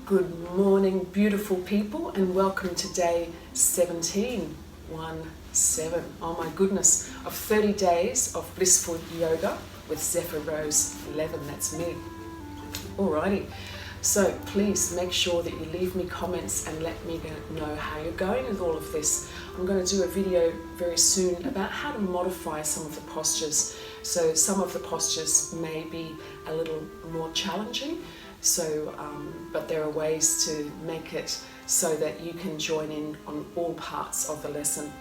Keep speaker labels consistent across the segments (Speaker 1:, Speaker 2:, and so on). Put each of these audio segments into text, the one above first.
Speaker 1: Good morning, beautiful people, and welcome to day 17. Oh my goodness, of 30 days of blissful yoga with Zephyr Rose 11. That's me. Alrighty, so please make sure that you leave me comments and let me know how you're going with all of this. I'm going to do a video very soon about how to modify some of the postures. So some of the postures may be a little more challenging. So, but there are ways to make it so that you can join in on all parts of the lesson.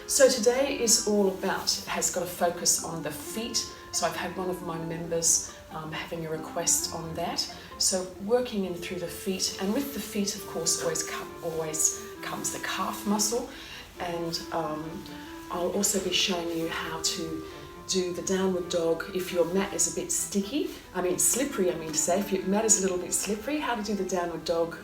Speaker 1: So today is all about, has got a focus on the feet. So I've had one of my members having a request on that. So working in through the feet, and with the feet, of course, always comes the calf muscle. And I'll also be showing you how to do the downward dog if your mat is a bit slippery, if your mat is a little bit slippery, how to do the downward dog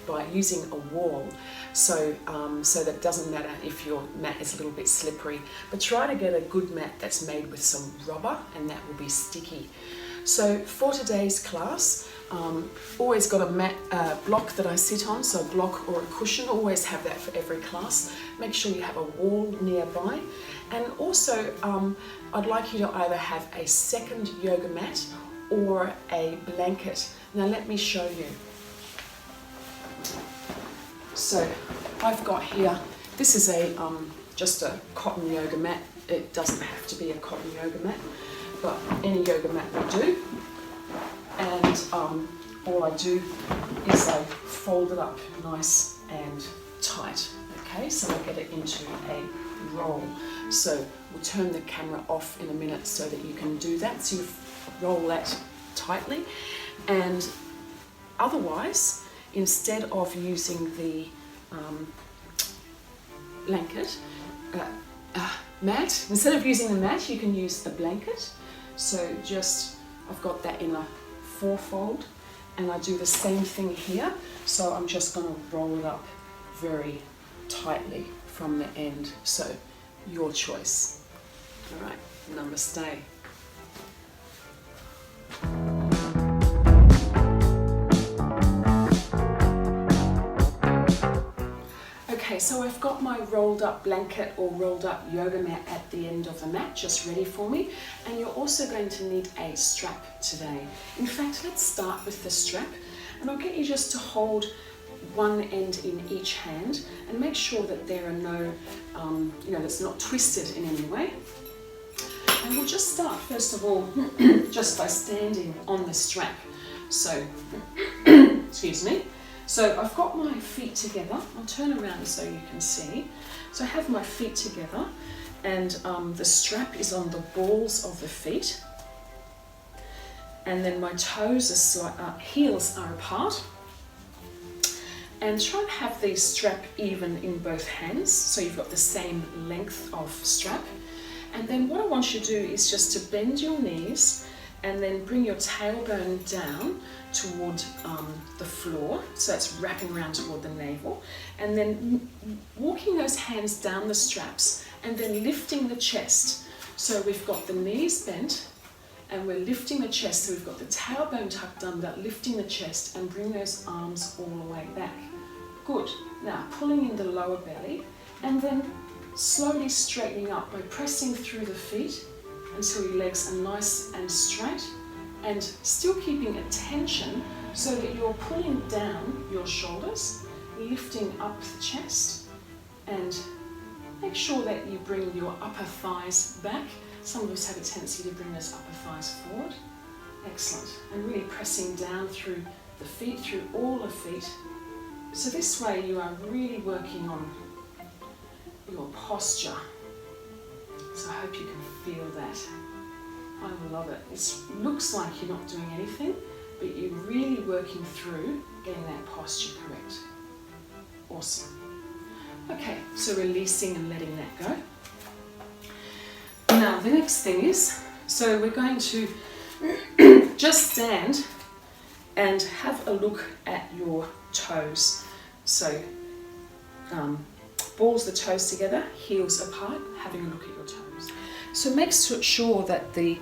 Speaker 1: by using a wall. So that it doesn't matter if your mat is a little bit slippery, but try to get a good mat that's made with some rubber, and that will be sticky. So for today's class, always got a mat block that I sit on, so a block or a cushion, always have that for every class. Make sure you have a wall nearby, and also I'd like you to either have a second yoga mat or a blanket. Now let me show you. So I've got here, this is a just a cotton yoga mat. It doesn't have to be a cotton yoga mat, but any yoga mat will do. And all I do is I fold it up nice and tight. Okay, so I get it into a roll. So we'll turn the camera off in a minute so that you can do that. So you roll that tightly. And otherwise, instead of using the mat, instead of using the mat, you can use the blanket. So just, I've got that in a fourfold, and I do the same thing here. So I'm just going to roll it up very tightly from the end. So your choice. All right, namaste. Okay, so I've got my rolled up blanket or rolled up yoga mat at the end of the mat, just ready for me. And you're also going to need a strap today. In fact, let's start with the strap, and I'll get you just to hold one end in each hand and make sure that there are no, that's not twisted in any way. And we'll just start, first of all, just by standing on the strap. So, excuse me. So I've got my feet together. I'll turn around so you can see. So I have my feet together, and the strap is on the balls of the feet. And then my toes are heels are apart. And try and have these strap even in both hands, so you've got the same length of strap. And then what I want you to do is just to bend your knees and then bring your tailbone down toward the floor, so it's wrapping around toward the navel, and then walking those hands down the straps and then lifting the chest. So we've got the knees bent and we're lifting the chest, so we've got the tailbone tucked under, lifting the chest, and bring those arms all the way back. Good. Now pulling in the lower belly, and then slowly straightening up by pressing through the feet until your legs are nice and straight, and still keeping a tension so that you're pulling down your shoulders, lifting up the chest, and make sure that you bring your upper thighs back. Some of us have a tendency to bring those upper thighs forward. Excellent. And really pressing down through the feet, through all the feet. So this way you are really working on your posture. So I hope you can feel that. I love it. It looks like you're not doing anything, but you're really working through getting that posture correct. Awesome. Okay, so releasing and letting that go. Now the next thing is, so we're going to just stand and have a look at your toes. So balls the toes together, heels apart, having a look at your toes. So make sure that the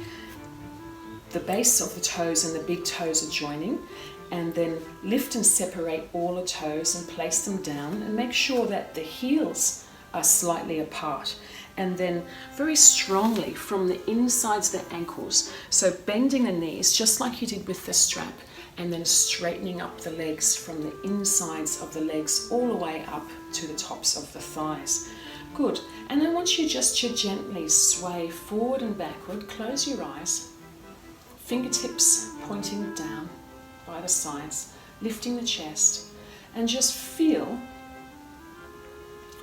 Speaker 1: base of the toes and the big toes are joining, and then lift and separate all the toes and place them down, and make sure that the heels are slightly apart. And then very strongly from the insides of the ankles, so bending the knees just like you did with the strap, and then straightening up the legs from the insides of the legs all the way up to the tops of the thighs. Good. And then once you just gently sway forward and backward, close your eyes, fingertips pointing down by the sides, lifting the chest, and just feel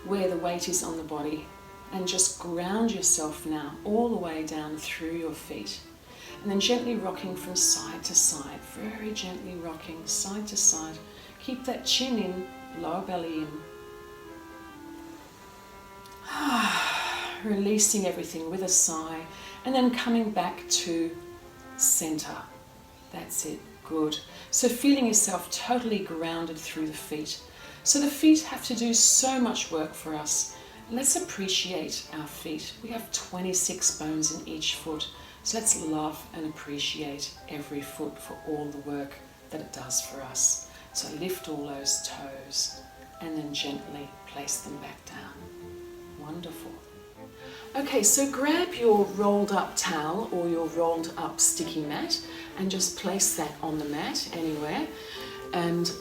Speaker 1: where the weight is on the body, and just ground yourself now all the way down through your feet. And then gently rocking from side to side, very gently rocking side to side. Keep that chin in, lower belly in. Releasing everything with a sigh, and then coming back to center. That's it, good. So feeling yourself totally grounded through the feet. So the feet have to do so much work for us. Let's appreciate our feet. We have 26 bones in each foot. So let's love and appreciate every foot for all the work that it does for us. So lift all those toes and then gently place them back down. Wonderful. Okay, so grab your rolled up towel or your rolled up sticky mat and just place that on the mat anywhere. And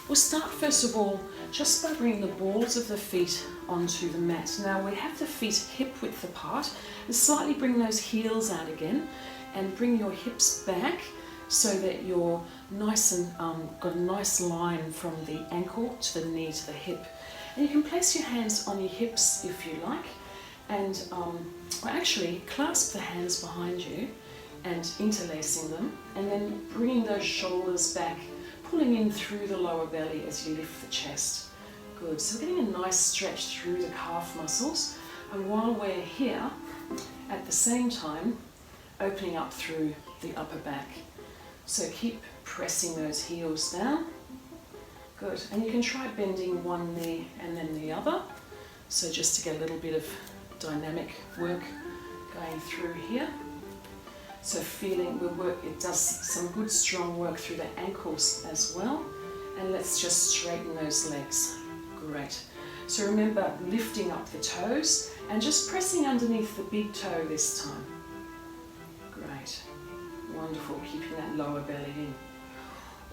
Speaker 1: we'll start first of all just by bringing the balls of the feet onto the mat. Now we have the feet hip width apart, and slightly bring those heels out again and bring your hips back so that you're nice and got a nice line from the ankle to the knee to the hip. And you can place your hands on your hips if you like, and actually clasp the hands behind you and interlacing them, and then bringing those shoulders back, pulling in through the lower belly as you lift the chest. Good, so getting a nice stretch through the calf muscles, and while we're here, at the same time, opening up through the upper back. So keep pressing those heels down. Good, and you can try bending one knee and then the other, so just to get a little bit of dynamic work going through here. So feeling it does some good strong work through the ankles as well. And let's just straighten those legs. Great. So remember lifting up the toes and just pressing underneath the big toe this time. Great. Wonderful, keeping that lower belly in.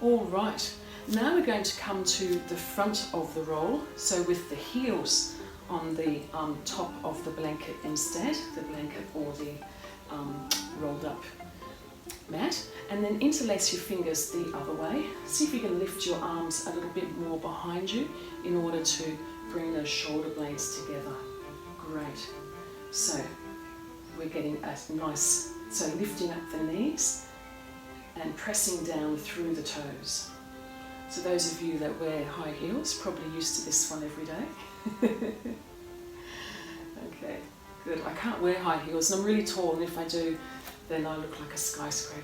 Speaker 1: All right, now we're going to come to the front of the roll. So with the heels on the top of the blanket instead, the blanket or the rolled up mat, and then interlace your fingers the other way. See if you can lift your arms a little bit more behind you in order to bring those shoulder blades together. Great. So we're getting a nice, so lifting up the knees and pressing down through the toes. So those of you that wear high heels, probably used to this one every day. Okay, good. I can't wear high heels and I'm really tall, and if I do, then I look like a skyscraper.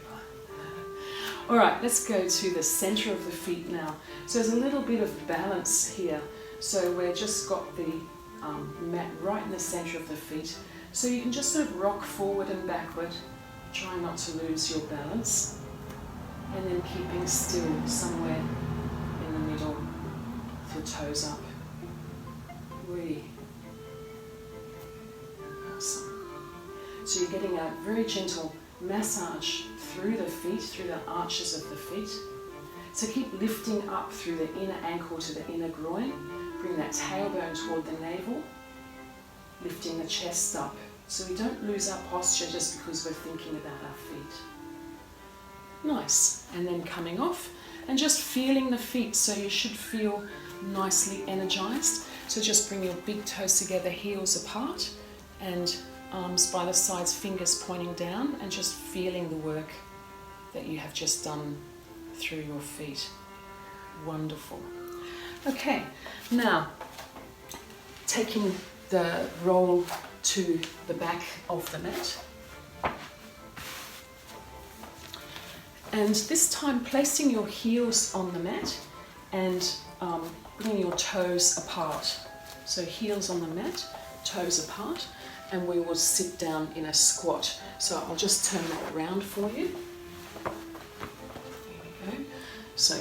Speaker 1: All right, let's go to the center of the feet now. So there's a little bit of balance here. So we've just got the mat right in the center of the feet. So you can just sort of rock forward and backward, try not to lose your balance, and then keeping still somewhere in the middle, with your toes up. Really awesome. So you're getting a very gentle massage through the feet, through the arches of the feet. So keep lifting up through the inner ankle to the inner groin. Bring that tailbone toward the navel, lifting the chest up. So we don't lose our posture just because we're thinking about our feet. Nice. And then coming off and just feeling the feet. So you should feel nicely energized. So just bring your big toes together, heels apart, and arms by the sides, fingers pointing down, and just feeling the work that you have just done through your feet. Wonderful. Okay, now taking the roll to the back of the mat. And this time placing your heels on the mat and bringing your toes apart. So heels on the mat, toes apart, and we will sit down in a squat. So I'll just turn that around for you. There we go. So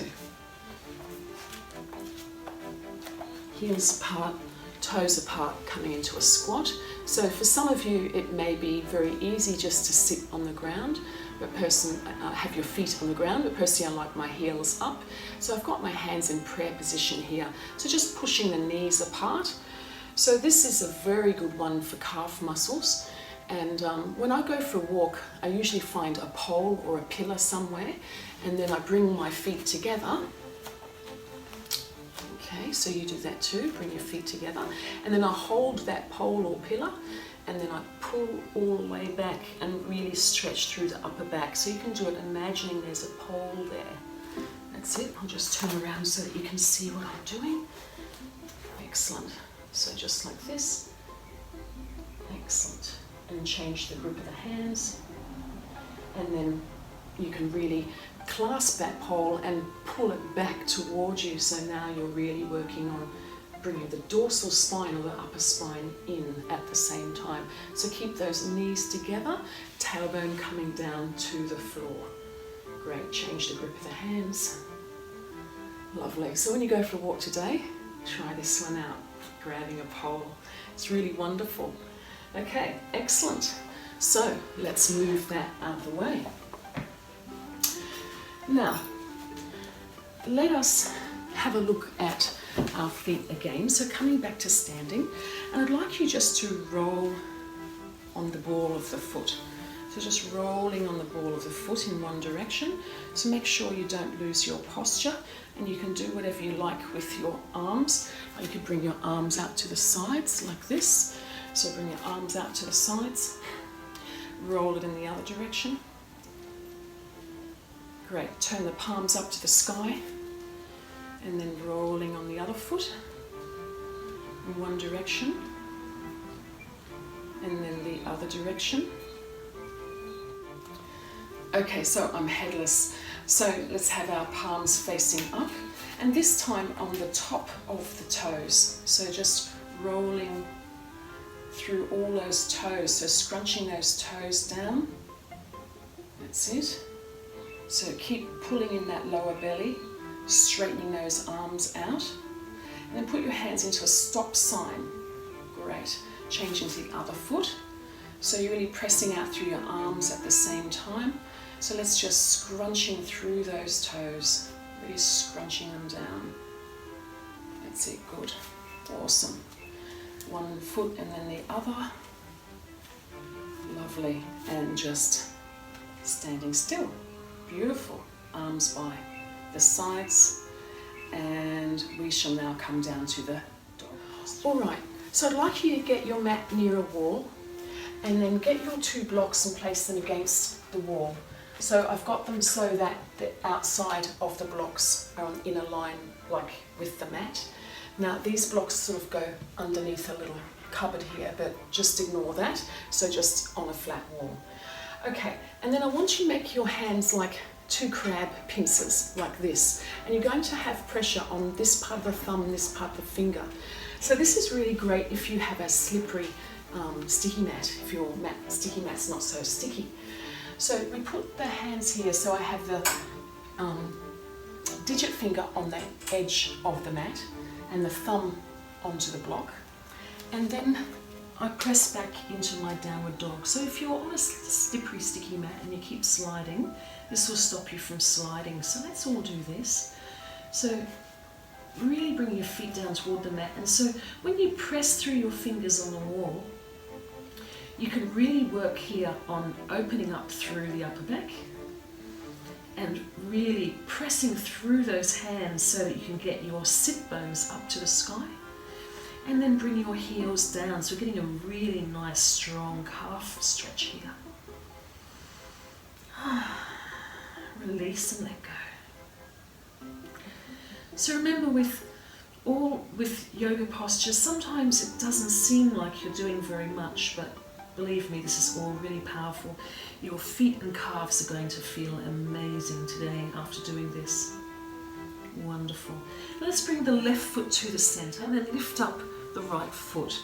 Speaker 1: heels apart, toes apart, coming into a squat. So for some of you, it may be very easy just to sit on the ground, but have your feet on the ground, but personally I like my heels up. So I've got my hands in prayer position here. So just pushing the knees apart. So this is a very good one for calf muscles. And when I go for a walk, I usually find a pole or a pillar somewhere, and then I bring my feet together. Okay, so you do that too, bring your feet together, and then I hold that pole or pillar, and then I pull all the way back and really stretch through the upper back. So you can do it imagining there's a pole there. That's it. I'll just turn around so that you can see what I'm doing. Excellent. So just like this. Excellent. And change the grip of the hands. And then you can really clasp that pole and pull it back towards you. So now you're really working on bringing the dorsal spine or the upper spine in at the same time. So keep those knees together, tailbone coming down to the floor. Great, change the grip of the hands. Lovely. So when you go for a walk today, try this one out, grabbing a pole. It's really wonderful. Okay, excellent. So let's move that out of the way. Now, let us have a look at our feet again. So coming back to standing, and I'd like you just to roll on the ball of the foot. So just rolling on the ball of the foot in one direction. So make sure you don't lose your posture, and you can do whatever you like with your arms. You could bring your arms out to the sides like this. So bring your arms out to the sides, roll it in the other direction. Great, turn the palms up to the sky, and then rolling on the other foot in one direction, and then the other direction. Okay, so I'm headless. So let's have our palms facing up, and this time on the top of the toes. So just rolling through all those toes, so scrunching those toes down. That's it. So keep pulling in that lower belly, straightening those arms out, and then put your hands into a stop sign. Great. Changing to the other foot. So you're really pressing out through your arms at the same time. So let's just scrunching through those toes, really scrunching them down. That's it, good. Awesome. One foot and then the other. Lovely. And just standing still. Beautiful. Arms by the sides, and we shall now come down to the dog. All right, so I'd like you to get your mat near a wall, and then get your two blocks and place them against the wall. So I've got them so that the outside of the blocks are in a line like with the mat. Now these blocks sort of go underneath a little cupboard here, but just ignore that. So just on a flat wall. Okay, and then I want you to make your hands like two crab pincers like this, and you're going to have pressure on this part of the thumb and this part of the finger. So this is really great if you have a slippery sticky mat, if your sticky mat's not so sticky. So we put the hands here, so I have the digit finger on the edge of the mat and the thumb onto the block, and then I press back into my downward dog. So if you're on a slippery sticky mat and you keep sliding, this will stop you from sliding. So let's all do this. So really bring your feet down toward the mat, and so when you press through your fingers on the wall, you can really work here on opening up through the upper back and really pressing through those hands so that you can get your sit bones up to the sky. And then bring your heels down, so we're getting a really nice strong calf stretch here. Release and let go. So remember, with yoga postures, sometimes it doesn't seem like you're doing very much, but believe me, this is all really powerful. Your feet and calves are going to feel amazing today after doing this. Wonderful. Let's bring the left foot to the center and then lift up the right foot.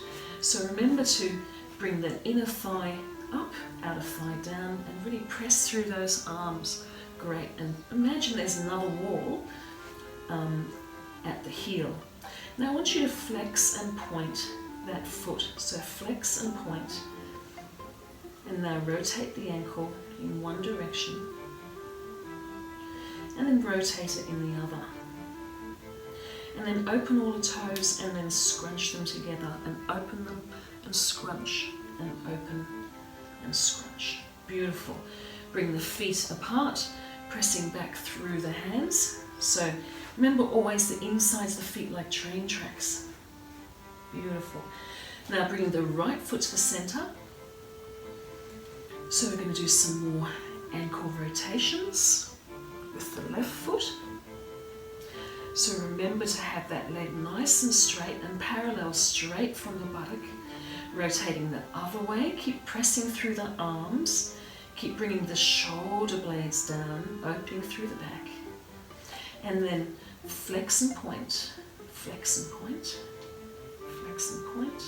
Speaker 1: So remember to bring the inner thigh up, outer thigh down, and really press through those arms. Great, and imagine there's another wall at the heel. Now I want you to flex and point that foot. So flex and point. And now rotate the ankle in one direction. And then rotate it in the other. And then open all the toes and then scrunch them together and open them and scrunch and open and scrunch. Beautiful. Bring the feet apart, pressing back through the hands. So remember always the insides of the feet like train tracks. Beautiful. Now bring the right foot to the center. So we're going to do some more ankle rotations with the left foot. So remember to have that leg nice and straight and parallel straight from the buttock. Rotating the other way, keep pressing through the arms. Keep bringing the shoulder blades down, opening through the back. And then flex and point, flex and point, flex and point.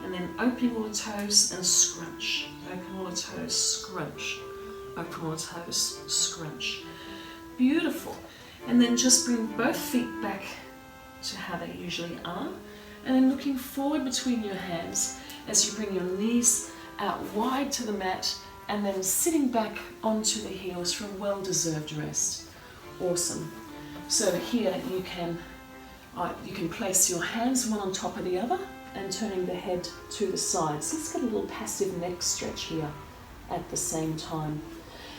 Speaker 1: And then opening all the toes and scrunch. Open all the toes, scrunch. Open all the toes, scrunch. Beautiful. And then just bring both feet back to how they usually are. And then looking forward between your hands as you bring your knees out wide to the mat and then sitting back onto the heels for a well-deserved rest. Awesome. So here you can place your hands one on top of the other and turning the head to the side. So let's get a little passive neck stretch here at the same time.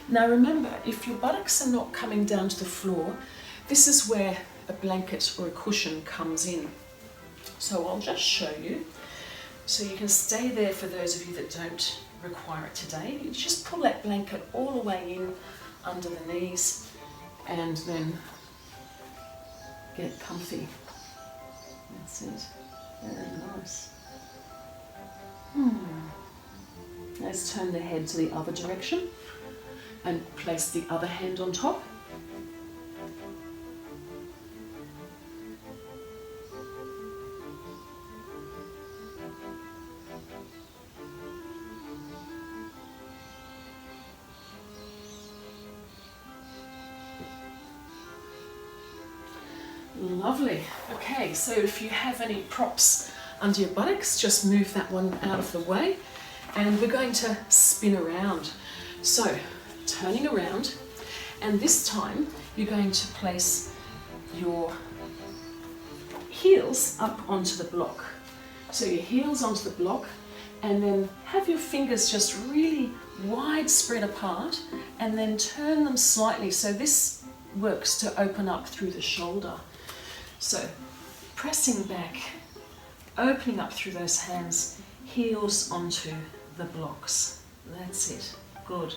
Speaker 1: Now remember, if your buttocks are not coming down to the floor, this is where a blanket or a cushion comes in. So I'll just show you. So you can stay there for those of you that don't require it today. You just pull that blanket all the way in under the knees and then get comfy. That's it. Very nice. Let's turn the head to the other direction and place the other hand on top. Lovely. Okay, so if you have any props under your buttocks, just move that one out of the way. And we're going to spin around. So, turning around, and this time you're going to place your heels up onto the block. So your heels onto the block, and then have your fingers just really wide spread apart, and then turn them slightly. So this works to open up through the shoulder. So pressing back, opening up through those hands, heels onto the blocks. That's it. Good.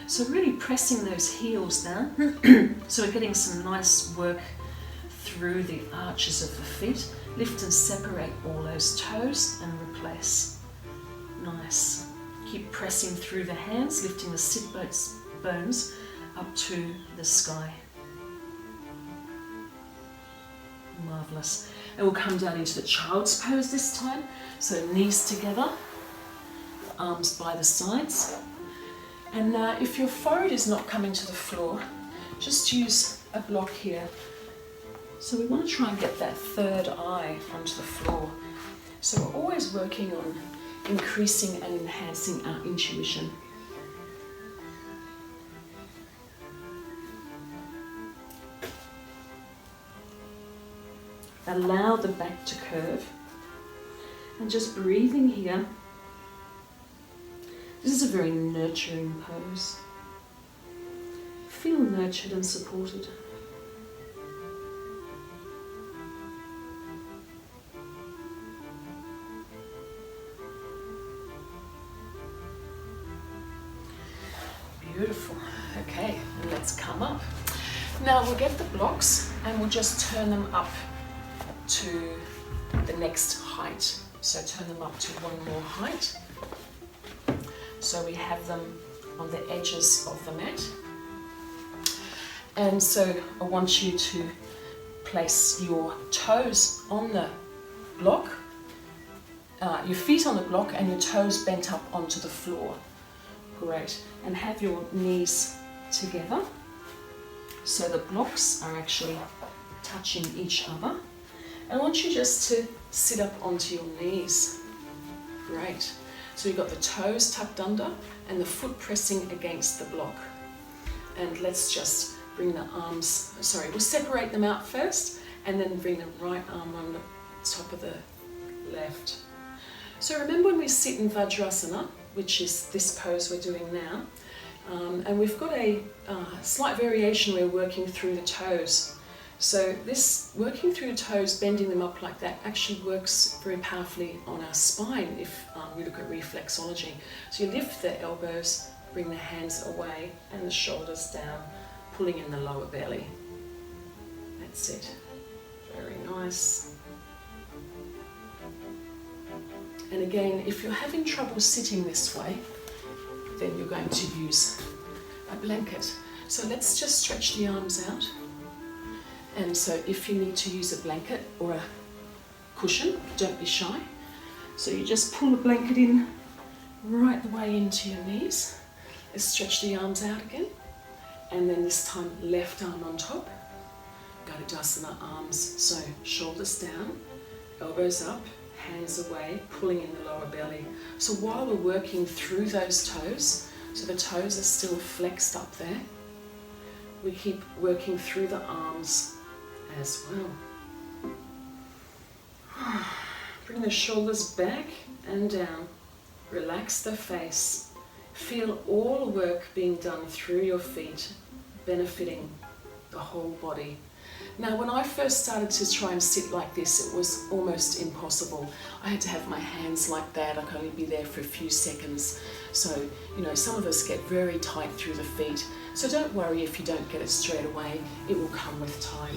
Speaker 1: So really pressing those heels down. So we're getting some nice work through the arches of the feet. Lift and separate all those toes and replace. Nice. Keep pressing through the hands, lifting the sit bones up to the sky. Marvellous. And we'll come down into the child's pose this time. So knees together, arms by the sides. And if your forehead is not coming to the floor, just use a block here. So we want to try and get that third eye onto the floor. So we're always working on increasing and enhancing our intuition. Allow the back to curve. And just breathing here. This is a very nurturing pose. Feel nurtured and supported. Beautiful. Okay, and let's come up. Now we'll get the blocks and we'll just turn them up to the next height. So turn them up to one more height. So we have them on the edges of the mat. And so I want you to place your toes on the block, your feet on the block and your toes bent up onto the floor. Great. And have your knees together. So the blocks are actually touching each other. I want you just to sit up onto your knees. Great. So you've got the toes tucked under and the foot pressing against the block. And let's just bring the arms, we'll separate them out first and then bring the right arm on the top of the left. So remember when we sit in Vajrasana, which is this pose we're doing now, and we've got a slight variation, we're working through the toes. So this working through the toes, bending them up like that, actually works very powerfully on our spine if you look at reflexology. So you lift the elbows, bring the hands away and the shoulders down, pulling in the lower belly. That's it. Very nice. And again, if you're having trouble sitting this way, then you're going to use a blanket. So let's just stretch the arms out. And so if you need to use a blanket or a cushion, don't be shy. So you just pull the blanket in right the way into your knees. Let's stretch the arms out again. And then this time, left arm on top. Vajrasana arms. So shoulders down, elbows up, hands away, pulling in the lower belly. So while we're working through those toes, so the toes are still flexed up there, we keep working through the arms as well. Bring the shoulders back and down. Relax the face. Feel all the work being done through your feet, benefiting the whole body. Now, when I first started to try and sit like this, it was almost impossible. I had to have my hands like that. I could only be there for a few seconds. So, some of us get very tight through the feet. So don't worry if you don't get it straight away. It will come with time.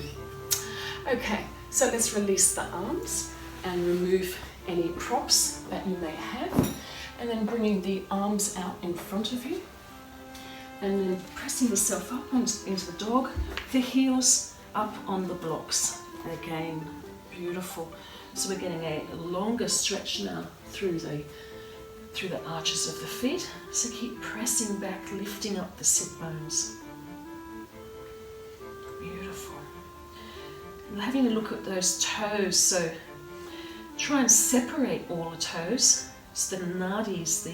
Speaker 1: Okay, so let's release the arms and remove any props that you may have. And then bringing the arms out in front of you. And then pressing yourself up into the dog. The heels up on the blocks. Again, beautiful. So we're getting a longer stretch now through the arches of the feet. So keep pressing back, lifting up the sit bones. Beautiful. And having a look at those toes. So try and separate all the toes. So the nadis,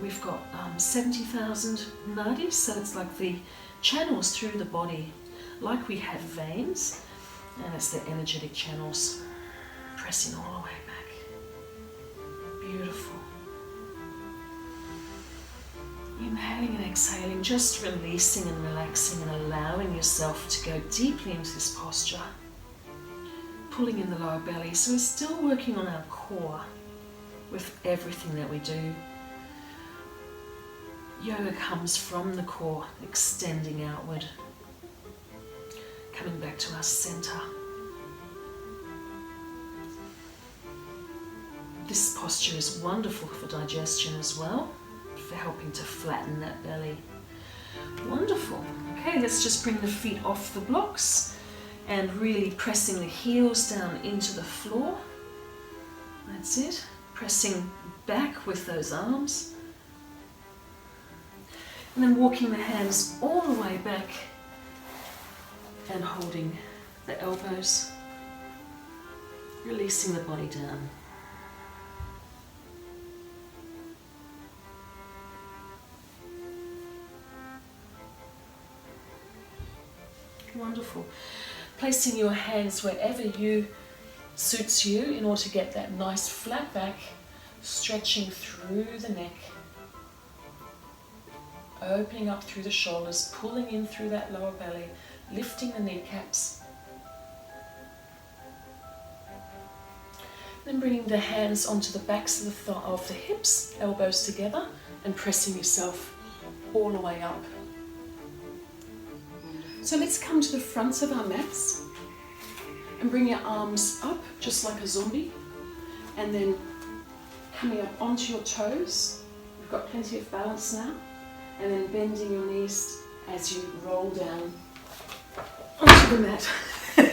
Speaker 1: we've got 70,000 nadis. So it's like the channels through the body. Like we have veins, and it's the energetic channels pressing all the way back. Beautiful. Inhaling and exhaling, just releasing and relaxing and allowing yourself to go deeply into this posture. Pulling in the lower belly. So we're still working on our core with everything that we do. Yoga comes from the core, extending outward. Coming back to our center. This posture is wonderful for digestion as well, for helping to flatten that belly. Wonderful. Okay, let's just bring the feet off the blocks and really pressing the heels down into the floor. That's it. Pressing back with those arms. And then walking the hands all the way back and holding the elbows, releasing the body down. Wonderful. Placing your hands wherever suits you in order to get that nice flat back, stretching through the neck, opening up through the shoulders, pulling in through that lower belly, lifting the kneecaps. Then bringing the hands onto the backs of the hips, elbows together, and pressing yourself all the way up. So let's come to the fronts of our mats and bring your arms up just like a zombie, and then coming up onto your toes. You've got plenty of balance now, and then bending your knees as you roll down onto the mat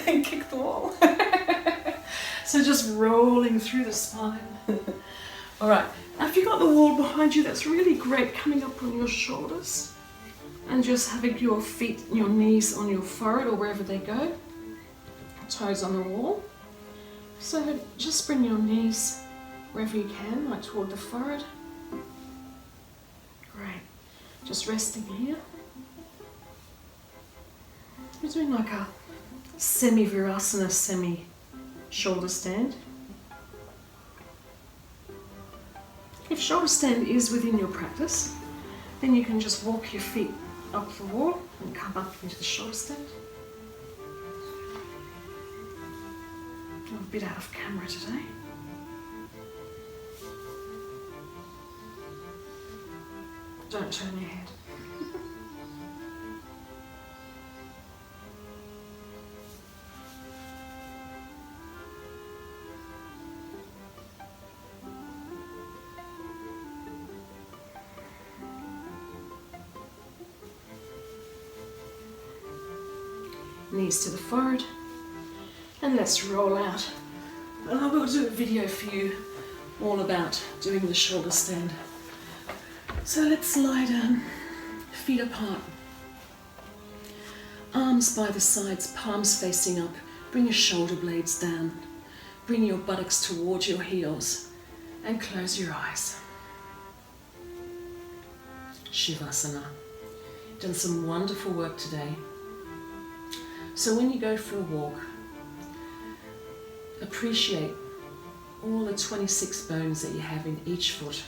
Speaker 1: and kick the wall. So just rolling through the spine. All right, now if you've got the wall behind you, that's really great, coming up on your shoulders And just having your feet and your knees on your forehead or wherever they go. Toes on the wall. So just bring your knees wherever you can, like toward the forehead. Great. Just resting here. We're doing like a semi-Vajrasana, semi-shoulder stand. If shoulder stand is within your practice, then you can just walk your feet up the wall and come up into the shoulder stand. I'm a bit out of camera today. Don't turn your head. Knees to the forehead, and let's roll out. And I will do a video for you all about doing the shoulder stand. So let's lie down, feet apart, arms by the sides, palms facing up. Bring your shoulder blades down, bring your buttocks towards your heels, and close your eyes. Sukhasana. Done some wonderful work today. So when you go for a walk, appreciate all the 26 bones that you have in each foot.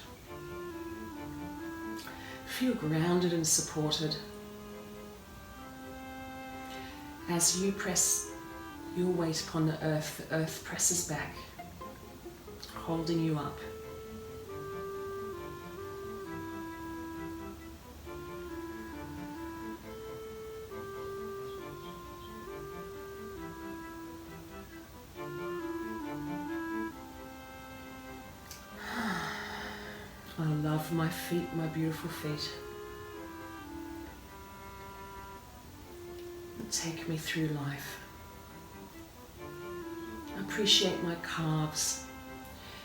Speaker 1: Feel grounded and supported. As you press your weight upon the earth presses back, holding you up. I love my feet, my beautiful feet. They take me through life. I appreciate my calves.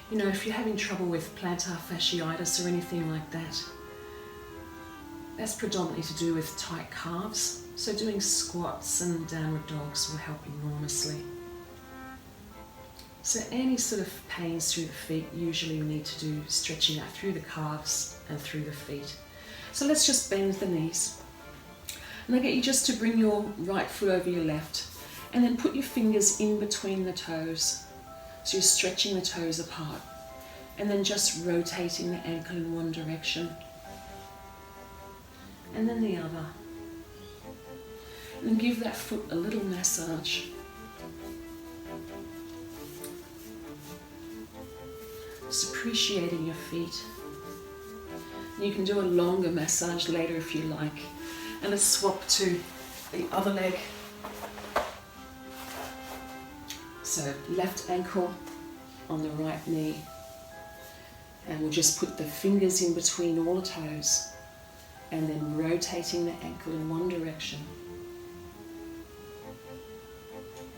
Speaker 1: You know, if you're having trouble with plantar fasciitis or anything like that, that's predominantly to do with tight calves. So doing squats and downward dogs will help enormously. So any sort of pains through the feet, usually you need to do stretching out through the calves and through the feet. So let's just bend the knees. And I get you just to bring your right foot over your left and then put your fingers in between the toes. So you're stretching the toes apart and then just rotating the ankle in one direction and then the other. And then give that foot a little massage. Just appreciating your feet. And you can do a longer massage later if you like. And let's swap to the other leg. So left ankle on the right knee. And we'll just put the fingers in between all the toes. And then rotating the ankle in one direction.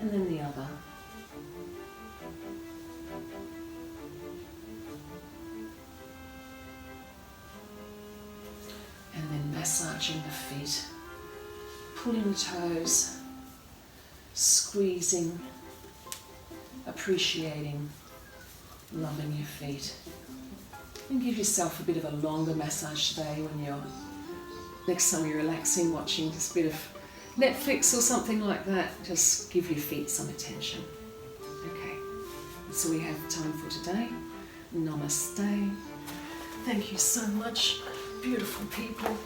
Speaker 1: And then the other. And then massaging the feet, pulling the toes, squeezing, appreciating, loving your feet. And give yourself a bit of a longer massage today when you're, next time you're relaxing, watching just a bit of Netflix or something like that. Just give your feet some attention. Okay, that's all we have time for today. Namaste. Thank you so much. Beautiful people,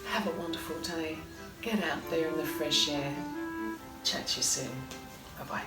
Speaker 1: have a wonderful day. Get out there in the fresh air. Chat to you soon. Bye-bye.